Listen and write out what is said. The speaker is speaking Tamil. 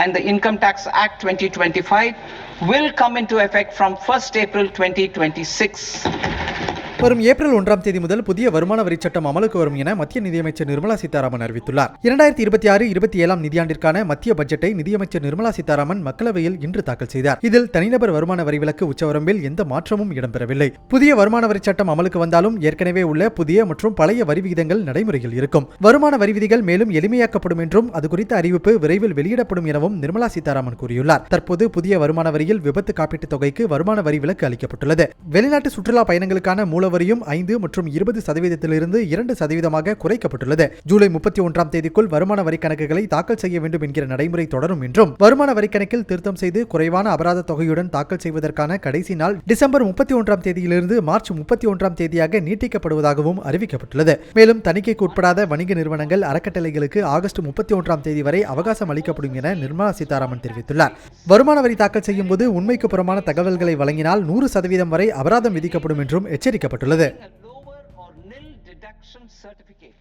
and the Income Tax Act 2025 will come into effect from 1st April 2026. வரும் ஏப்ரல் 1ஆம் தேதி முதல் புதிய வருமான வரி சட்டம் அமலுக்கு வரும் என மத்திய நிதியமைச்சர் நிர்மலா சீதாராமன் அறிவித்துள்ளார். 2026-27 நிதியாண்டிற்கான மத்திய பட்ஜெட்டை நிதியமைச்சர் நிர்மலா சீதாராமன் மக்களவையில் இன்று தாக்கல் செய்தார். இதில் தனிநபர் வருமான வரி விலக்கு உச்சவரம்பில் எந்த மாற்றமும் இடம்பெறவில்லை. புதிய வருமான வரி சட்டம் அமலுக்கு வந்தாலும் ஏற்கனவே உள்ள புதிய மற்றும் பழைய வரி விகிதங்கள் நடைமுறையில் இருக்கும். வருமான வரி விதிகள் மேலும் எளிமையாக்கப்படும் என்றும் அது குறித்த அறிவிப்பு விரைவில் வெளியிடப்படும் எனவும் நிர்மலா சீதாராமன் கூறியுள்ளார். தற்போது புதிய வருமான வரியில் விபத்து காப்பீட்டுத் தொகைக்கு வருமான வரி விலக்கு அளிக்கப்பட்டுள்ளது. வெளிநாட்டு சுற்றுலா பயணங்களுக்கான மூல வரியும் 5 மற்றும் 20% 2% குறைக்கப்பட்டுள்ளது. ஜூலை 31ஆம் தேதிக்குள் வருமான வரி கணக்குகளை தாக்கல் செய்ய வேண்டும் என்கிற நடைமுறை தொடரும் என்றும், வருமான வரி கணக்கில் திருத்தம் செய்து குறைவான அபராத தொகையுடன் தாக்கல் செய்வதற்கான கடைசி நாள் டிசம்பர் 31ஆம் தேதியிலிருந்து மார்ச் 31ஆம் தேதியாக நீட்டிக்கப்படுவதாகவும் அறிவிக்கப்பட்டுள்ளது. மேலும் தணிக்கைக்கு உட்படாத வணிக நிறுவனங்கள், அறக்கட்டளைகளுக்கு ஆகஸ்ட் 31ஆம் தேதி வரை அவகாசம் அளிக்கப்படும் என நிர்மலா சீதாராமன் தெரிவித்துள்ளார். வருமான வரி தாக்கல் செய்யும் போது உண்மைக்கு புறமான தகவல்களை வழங்கினால் 100% வரை அபராதம் விதிக்கப்படும் என்றும் எச்சரிக்கப்பட்டுள்ளது. A lower or nil deduction certificate